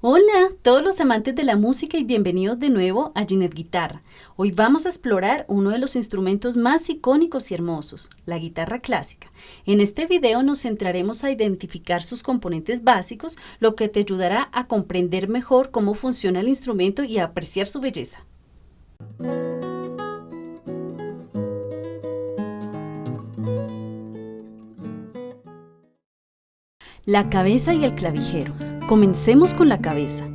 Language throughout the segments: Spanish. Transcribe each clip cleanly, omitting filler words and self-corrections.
Hola, todos los amantes de la música y bienvenidos de nuevo a Ginette Guitarra. Hoy vamos a explorar uno de los instrumentos más icónicos y hermosos, la guitarra clásica. En este video nos centraremos a identificar sus componentes básicos, lo que te ayudará a comprender mejor cómo funciona el instrumento y a apreciar su belleza. La cabeza y el clavijero. Comencemos con la cabeza.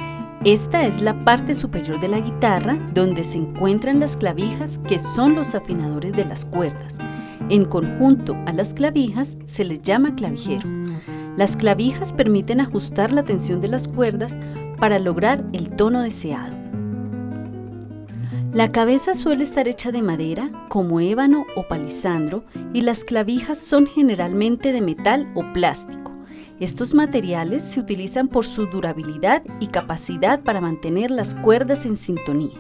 Esta es la parte superior de la guitarra donde se encuentran las clavijas, que son los afinadores de las cuerdas. En conjunto a las clavijas se les llama clavijero. Las clavijas permiten ajustar la tensión de las cuerdas para lograr el tono deseado. La cabeza suele estar hecha de madera, como ébano o palisandro, y las clavijas son generalmente de metal o plástico. Estos materiales se utilizan por su durabilidad y capacidad para mantener las cuerdas en sintonía.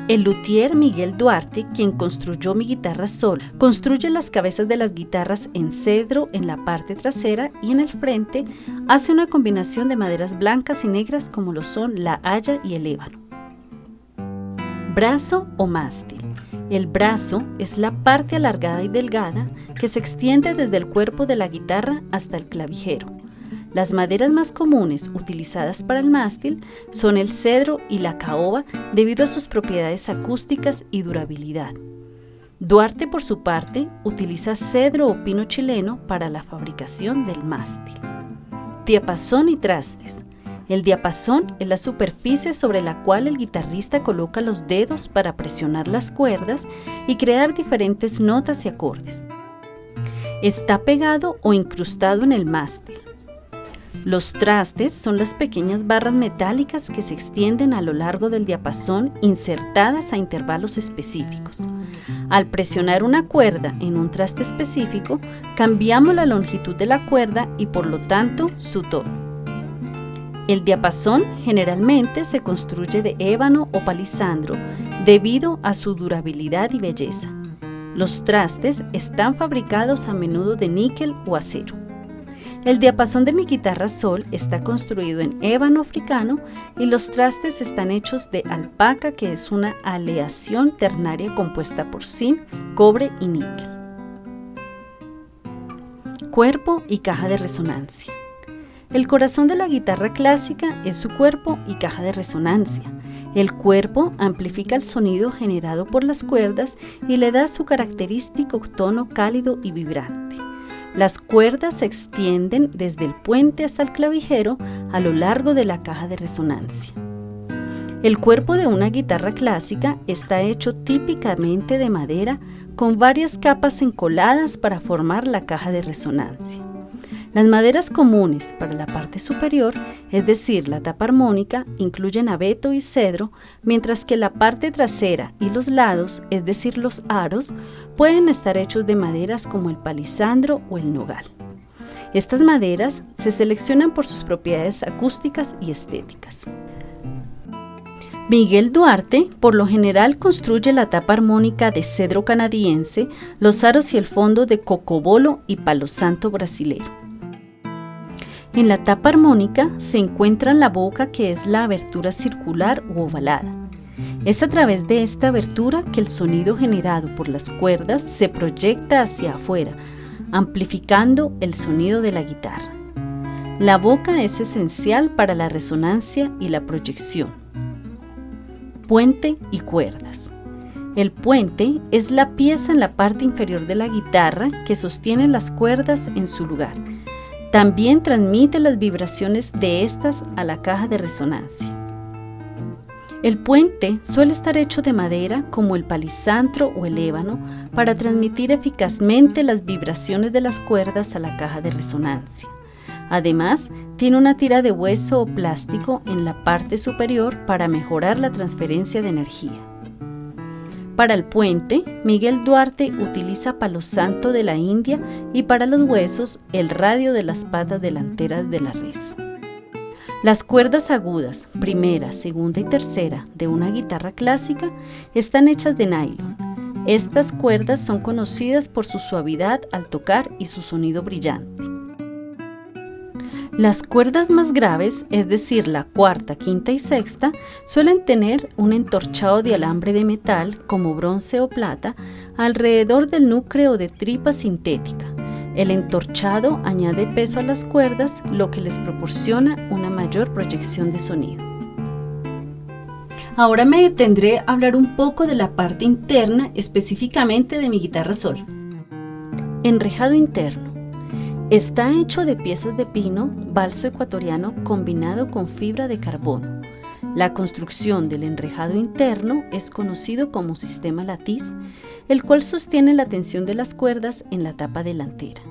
El luthier Miguel Duarte, quien construyó mi guitarra Sol, construye las cabezas de las guitarras en cedro en la parte trasera y en el frente hace una combinación de maderas blancas y negras como lo son la haya y el ébano. Brazo o mástil. El brazo es la parte alargada y delgada que se extiende desde el cuerpo de la guitarra hasta el clavijero. Las maderas más comunes utilizadas para el mástil son el cedro y la caoba debido a sus propiedades acústicas y durabilidad. Duarte, por su parte, utiliza cedro o pino chileno para la fabricación del mástil. Diapasón y trastes. El diapasón es la superficie sobre la cual el guitarrista coloca los dedos para presionar las cuerdas y crear diferentes notas y acordes. Está pegado o incrustado en el mástil. Los trastes son las pequeñas barras metálicas que se extienden a lo largo del diapasón, insertadas a intervalos específicos. Al presionar una cuerda en un traste específico, cambiamos la longitud de la cuerda y por lo tanto su tono. El diapasón generalmente se construye de ébano o palisandro debido a su durabilidad y belleza. Los trastes están fabricados a menudo de níquel o acero. El diapasón de mi guitarra Sol está construido en ébano africano y los trastes están hechos de alpaca, que es una aleación ternaria compuesta por zinc, cobre y níquel. Cuerpo y caja de resonancia. El corazón de la guitarra clásica es su cuerpo y caja de resonancia. El cuerpo amplifica el sonido generado por las cuerdas y le da su característico tono cálido y vibrante. Las cuerdas se extienden desde el puente hasta el clavijero a lo largo de la caja de resonancia. El cuerpo de una guitarra clásica está hecho típicamente de madera con varias capas encoladas para formar la caja de resonancia. Las maderas comunes para la parte superior, es decir, la tapa armónica, incluyen abeto y cedro, mientras que la parte trasera y los lados, es decir, los aros, pueden estar hechos de maderas como el palisandro o el nogal. Estas maderas se seleccionan por sus propiedades acústicas y estéticas. Miguel Duarte, por lo general, construye la tapa armónica de cedro canadiense, los aros y el fondo de cocobolo y palo santo brasilero. En la tapa armónica se encuentra la boca, que es la abertura circular u ovalada. Es a través de esta abertura que el sonido generado por las cuerdas se proyecta hacia afuera, amplificando el sonido de la guitarra. La boca es esencial para la resonancia y la proyección. Puente y cuerdas. El puente es la pieza en la parte inferior de la guitarra que sostiene las cuerdas en su lugar. También transmite las vibraciones de estas a la caja de resonancia. El puente suele estar hecho de madera como el palisandro o el ébano para transmitir eficazmente las vibraciones de las cuerdas a la caja de resonancia. Además, tiene una tira de hueso o plástico en la parte superior para mejorar la transferencia de energía. Para el puente, Miguel Duarte utiliza palo santo de la India y para los huesos, el radio de las patas delanteras de la res. Las cuerdas agudas, primera, segunda y tercera, de una guitarra clásica están hechas de nylon. Estas cuerdas son conocidas por su suavidad al tocar y su sonido brillante. Las cuerdas más graves, es decir, la cuarta, quinta y sexta, suelen tener un entorchado de alambre de metal, como bronce o plata, alrededor del núcleo de tripa sintética. El entorchado añade peso a las cuerdas, lo que les proporciona una mayor proyección de sonido. Ahora me detendré a hablar un poco de la parte interna, específicamente de mi guitarra Sol. Enrejado interno. Está hecho de piezas de pino, balso ecuatoriano combinado con fibra de carbono. La construcción del enrejado interno es conocido como sistema latiz, el cual sostiene la tensión de las cuerdas en la tapa delantera.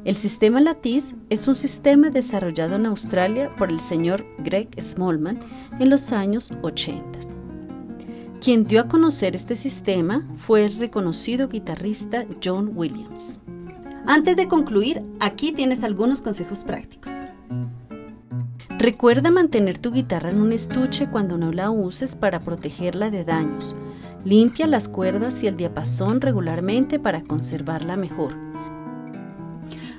El sistema latiz es un sistema desarrollado en Australia por el señor Greg Smallman en los años 80. Quien dio a conocer este sistema fue el reconocido guitarrista John Williams. Antes de concluir, aquí tienes algunos consejos prácticos. Recuerda mantener tu guitarra en un estuche cuando no la uses para protegerla de daños. Limpia las cuerdas y el diapasón regularmente para conservarla mejor.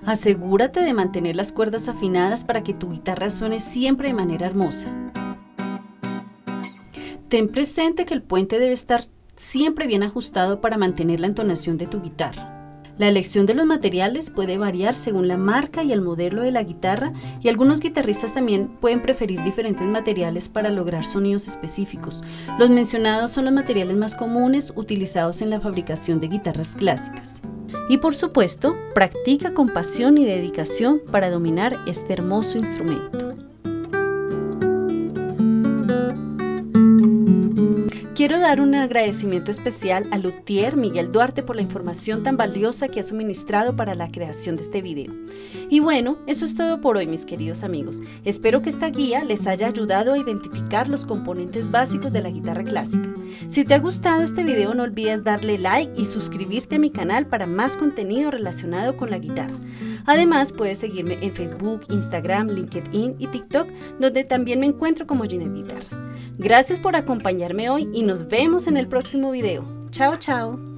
Asegúrate de mantener las cuerdas afinadas para que tu guitarra suene siempre de manera hermosa. Ten presente que el puente debe estar siempre bien ajustado para mantener la entonación de tu guitarra. La elección de los materiales puede variar según la marca y el modelo de la guitarra, y algunos guitarristas también pueden preferir diferentes materiales para lograr sonidos específicos. Los mencionados son los materiales más comunes utilizados en la fabricación de guitarras clásicas. Y por supuesto, practica con pasión y dedicación para dominar este hermoso instrumento. Quiero dar un agradecimiento especial al luthier Miguel Duarte por la información tan valiosa que ha suministrado para la creación de este video. Y bueno, eso es todo por hoy, mis queridos amigos. Espero que esta guía les haya ayudado a identificar los componentes básicos de la guitarra clásica. Si te ha gustado este video, no olvides darle like y suscribirte a mi canal para más contenido relacionado con la guitarra. Además, puedes seguirme en Facebook, Instagram, LinkedIn y TikTok, donde también me encuentro como Ginette Guitarra. Gracias por acompañarme hoy y nos vemos en el próximo video. Chao, chao.